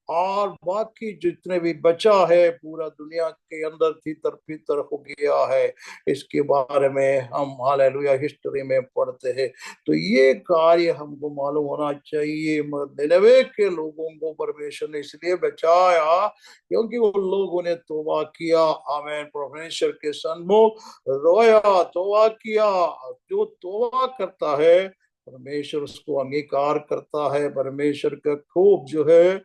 और बाकी जितने भी बचा है पूरा दुनिया के अंदर तितर बितर हो गया है। इसके बारे में हम हालेलुया हिस्ट्री में पढ़ते हैं। तो ये कार्य हमको मालूम होना चाहिए। निनवे के लोगों को परमेश्वर ने इसलिए बचाया क्योंकि वो लोगों ने तौबा किया। आमीन। परमेश्वर के सन्मुख रोया, तौबा किया। जो तौबा करता है परमेश्वर उसको अंगीकार करता है। परमेश्वर का खूब जो है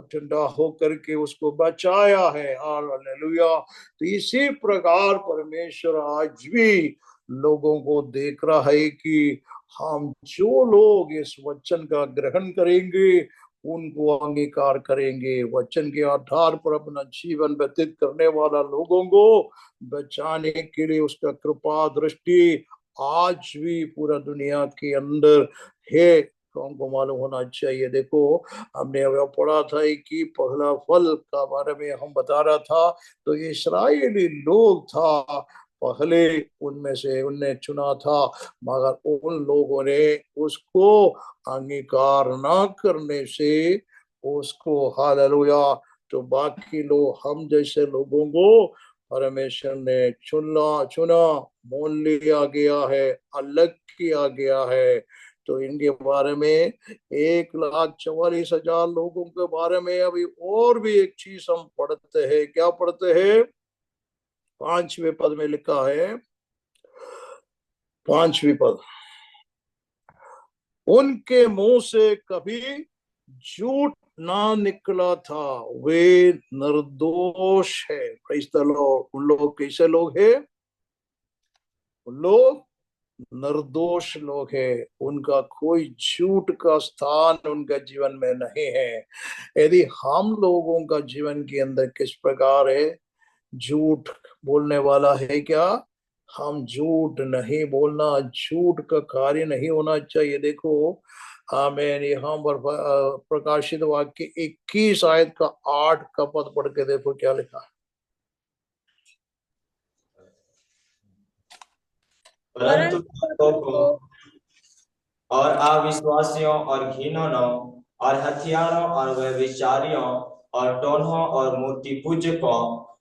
ठंडा होकर के उसको बचाया है। हालेलुया। तो इसी प्रकार परमेश्वर आज भी लोगों को देख रहा है कि हम जो लोग इस वचन का ग्रहण करेंगे, उनको अंगीकार करेंगे, वचन के आधार पर अपना जीवन व्यतीत करने वाला लोगों को बचाने के लिए उसका कृपा दृष्टि आज भी पूरा दुनिया के अंदर है। कौन को मालूम होना चाहिए। देखो हमने अभी पढ़ा था कि पहला फल का बारे में हम बता रहा था। तो इस्राएली लोग था पहले, उनमें से उनने चुना था, मगर उन लोगों ने उसको अंगीकार ना करने से उसको हालेलुया, तो बाकी लोग हम जैसे लोगों को परमेश्वर ने चुना, मोल लिया गया है, अलग किया गया है। तो इनके बारे में 1,44,000 लोगों के बारे में अभी और भी एक चीज हम पढ़ते हैं। क्या पढ़ते हैं? 5वें पद में लिखा है, 5वीं पद, उनके मुंह से कभी झूठ ना निकला था, वे निर्दोष है। Praise the Lord. उन लोग कैसे लोग हैं? उन लोग निर्दोष लोग है। उनका कोई झूठ का स्थान उनका जीवन में नहीं है। यदि हम लोगों का जीवन के अंदर किस प्रकार है, झूठ बोलने वाला है क्या? हम झूठ नहीं बोलना, झूठ का कार्य नहीं होना चाहिए। देखो आमीन। यहाँ पर प्रकाशित वाक्य 21 आयत का 8 का पद पढ़ के देखो क्या लिखा है। परंतु भक्तों को और अविश्वासियों और घिनौनों और हथियारों और व्यभिचारियों और टोन्हों और मूर्ति पूजकों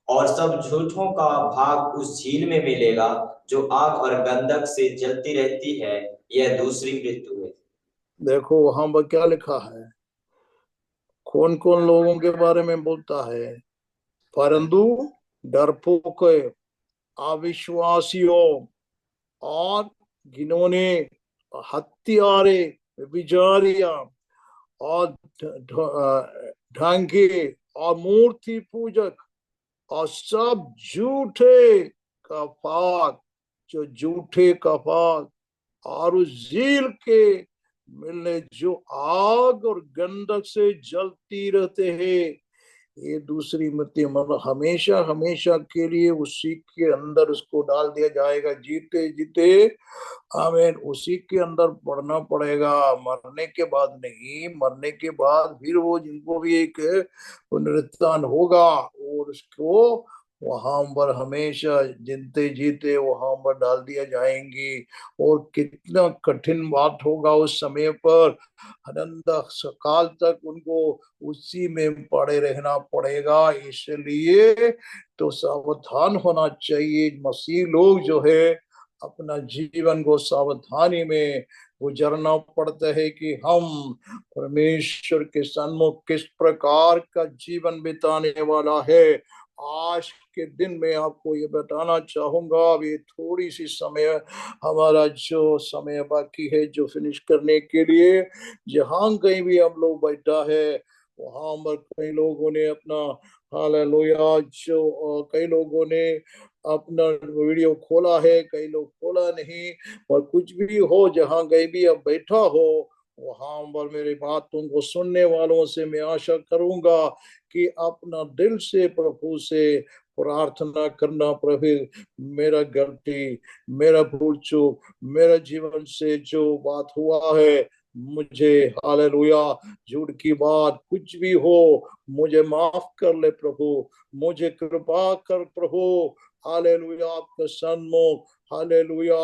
और सब झूठों का भाग उस झील में मिलेगा जो आग और गंधक से जलती रहती है। यह दूसरी मृत्यु है। देखो वहां पर क्या लिखा है, कौन कौन लोगों के बारे में बोलता है? परंतु डरपोक, अविश्वासियों और घिनौने, हत्यारे, व्यभिचारियां और ढांगे और मूर्ति पूजक और सब झूठे कपात, जो झूठे कपात और उस झील के मिलने जो आग और गंधक से जलती रहते हैं, ये दूसरी मृत्यु, मतलब हमेशा हमेशा के लिए उसी के अंदर उसको डाल दिया जाएगा, जीते जीते आमीन उसी के अंदर पढ़ना पड़ेगा, मरने के बाद नहीं। मरने के बाद फिर वो जिनको भी एक पुनरुत्थान होगा और उसको वहां पर हमेशा जिंते जीते वहां पर डाल दिया जाएंगे। और कितना कठिन बात होगा उस समय पर, अनंत काल तक उनको उसी में पड़े रहना पड़ेगा। इसलिए तो सावधान होना चाहिए। मसीह लोग जो है अपना जीवन को सावधानी में गुजरना पड़ता है कि हम परमेश्वर के सन्मुख किस प्रकार का जीवन बिताने वाला है। आज के दिन में आपको ये बताना चाहूंगा, अभी थोड़ी सी समय हमारा जो समय बाकी है जो फिनिश करने के लिए, जहां कहीं भी हम लोग बैठा है वहां पर कई लोगों ने अपना हालेलुया जो कई लोगों ने अपना वीडियो खोला है, कई लोग खोला नहीं। और कुछ भी हो, जहां कहीं भी अब बैठा हो वहां पर मेरी बातों को सुनने वालों से मैं आशा करूंगा कि अपना दिल से प्रभु से प्रार्थना करना, प्रभु मेरा गलती, मेरा भूल चूक, मेरा जीवन से जो बात हुआ है मुझे हालेलुया झूठ की बात कुछ भी हो मुझे माफ कर ले प्रभु, मुझे कृपा कर प्रभु। हालेलुया आपका सन्मुख, हालेलुया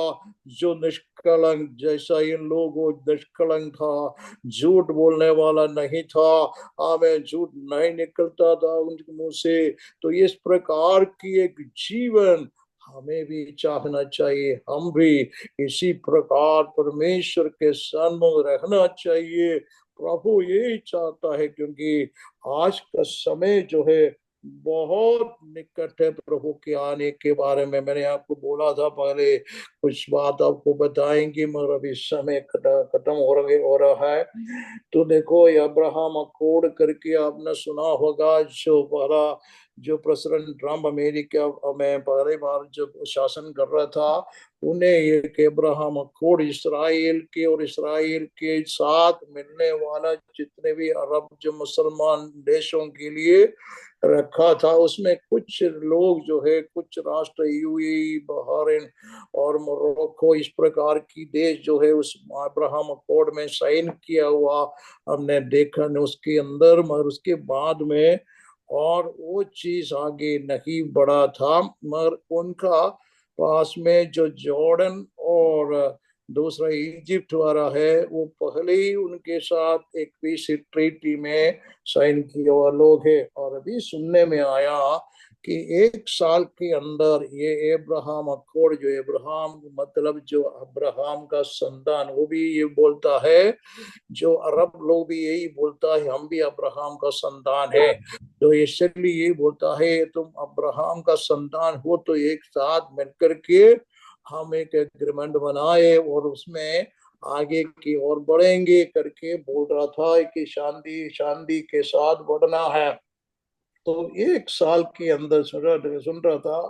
जो निष्कलंक, जैसा इन लोगों निष्कलंक था, झूठ बोलने वाला नहीं था, हमें झूठ नहीं निकलता था उनके मुंह से। तो इस प्रकार की एक जीवन हमें भी चाहना चाहिए, हम भी इसी प्रकार परमेश्वर के सन्मुख रहना चाहिए। प्रभु यही चाहता है, क्योंकि आज का समय जो है बहुत निकट है प्रभु के आने के बारे में। मैंने आपको बोला था पहले कुछ बात आपको बताएंगे, मगर अभी समय खत्म हो रहा है। तो देखो अब्राहम अकॉर्ड करके आपने सुना होगा, जो पहला जो प्रेसिडेंट ट्रम्प अमेरिका में पहली बार जब शासन कर रहा था, उन्हें एक अब्राहम अकॉर्ड इसराइल के और इसराइल के साथ मिलने वाला जितने भी अरब जो मुसलमान देशों के लिए रखा था। उसमें कुछ लोग जो है, कुछ राष्ट्र यूएई, बहरीन और मोरक्को, इस प्रकार की देश जो है उस अब्राहम अकॉर्ड में साइन किया हुआ हमने देखा न उसके अंदर। मगर उसके बाद में और वो चीज आगे नहीं बढ़ा था। मगर उनका पास में जो जॉर्डन और दूसरा इजिप्ट वाला है, वो पहले ही उनके साथ एक पीस ट्रीटी में साइन किया हुआ लोग है। और अभी सुनने में आया कि 1 साल के अंदर ये अब्राहम अकॉर्ड, जो अब्राहम मतलब जो अब्राहम का संतान, वो भी ये बोलता है, जो अरब लोग भी यही बोलता है हम भी अब्राहम का संतान है। तो इसलिए ये बोलता है तुम अब्राहम का संतान हो तो एक साथ मिलकर के हम एक एग्रीमेंट बनाए और उसमें आगे की ओर बढ़ेंगे करके बोल रहा था कि शांति शांति के साथ बढ़ना है। तो 1 साल के अंदर सुन रहा था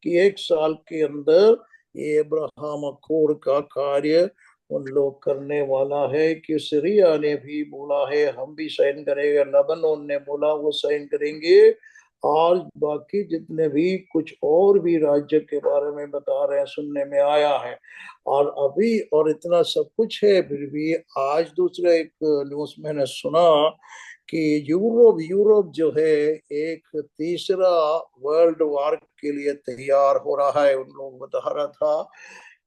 कि 1 साल के अंदर ये अब्राहम अकॉर्ड का कार्य उन लोग करने वाला है। कि सीरिया ने भी बोला है हम भी साइन करेंगे, लेबनान ने बोला वो साइन करेंगे, और बाकी जितने भी कुछ और भी राज्य के बारे में बता रहे हैं, सुनने में आया है। और अभी और इतना सब कुछ है, फिर भी आज दूसरा एक न्यूज मैंने सुना कि यूरोप यूरोप जो है एक तीसरा वर्ल्ड वार के लिए तैयार हो रहा है। उन लोग बता रहा था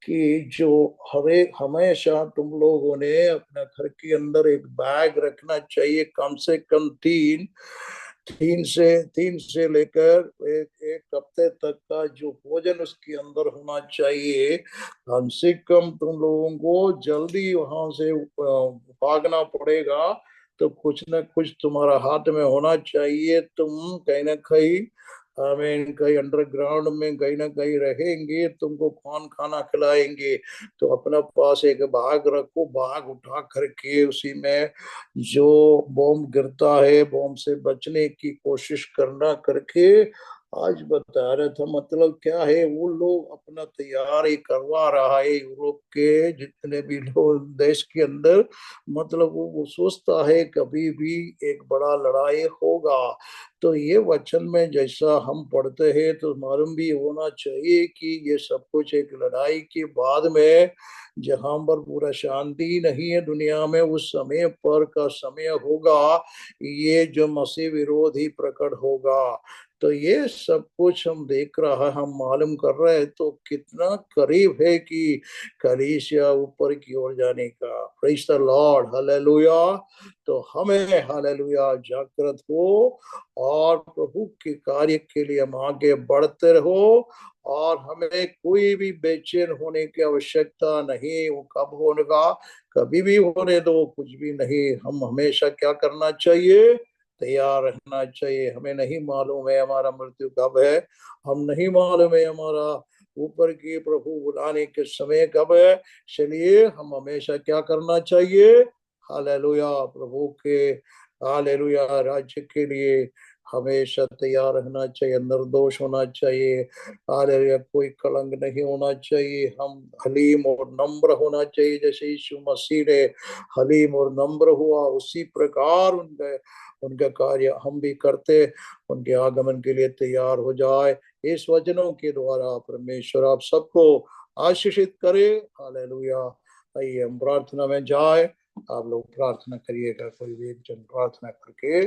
कि जो हर एक हमेशा तुम लोगों ने अपने घर के अंदर एक बैग रखना चाहिए, कम से कम तीन से लेकर एक हफ्ते तक का जो भोजन उसके अंदर होना चाहिए। कम से कम तुम लोगों को जल्दी वहां से भागना पड़ेगा, तो कुछ न कुछ तुम्हारा हाथ में होना चाहिए। तुम कहीं ना कहीं हमें कहीं अंडरग्राउंड में कहीं ना कहीं रहेंगे, तुमको कौन खाना खिलाएंगे। तो अपना पास एक बाग रखो, बाग उठा करके उसी में जो बॉम्ब गिरता है बॉम्ब से बचने की कोशिश करना करके आज बता रहा था, मतलब क्या है, वो लोग अपना तैयारी करवा रहा है, यूरोप के जितने भी लोग देश के अंदर, मतलब वो सोचता है कभी भी एक बड़ा लड़ाई होगा। तो ये वचन में जैसा हम पढ़ते हैं तो मालूम भी होना चाहिए कि ये सब कुछ एक लड़ाई के बाद में, जहां पर पूरा शांति नहीं है दुनिया में, उस समय पर का समय होगा, ये जो मसीह विरोधी प्रकट होगा। तो ये सब कुछ हम देख रहा है, हम मालूम कर रहे हैं, तो कितना करीब है कि कलीसिया ऊपर की ओर जाने का। Praise the Lord, hallelujah. तो हमें हालेलुया जागृत हो और प्रभु के कार्य के लिए हम आगे बढ़ते रहो, और हमें कोई भी बेचैन होने की आवश्यकता नहीं। वो कब होगा, कभी भी होने दो, कुछ भी नहीं। हम हमेशा क्या करना चाहिए, तैयार रहना चाहिए। हमें नहीं मालूम है हमारा मृत्यु कब है, हम नहीं मालूम है हमारा ऊपर की प्रभु बुलाने के समय कब है। चलिए हम हमेशा क्या करना चाहिए, हालेलुया, प्रभु के हालेलुया राज्य के लिए हमेशा तैयार रहना चाहिए, निर्दोष होना चाहिए, हालेलुया, कोई कलंक नहीं होना चाहिए। हम हलीम और नम्र होना चाहिए, जैसे यीशु मसीह ने हलीम और नम्र हुआ, उसी प्रकार उनका कार्य हम भी करते, उनके आगमन के लिए तैयार हो जाए। इस वचनों के द्वारा परमेश्वर आप सबको आशीषित करे। हालेलुया। आइए हम प्रार्थना में जाए। आप लोग प्रार्थना करिएगा, कोई भी एक जन प्रार्थना करके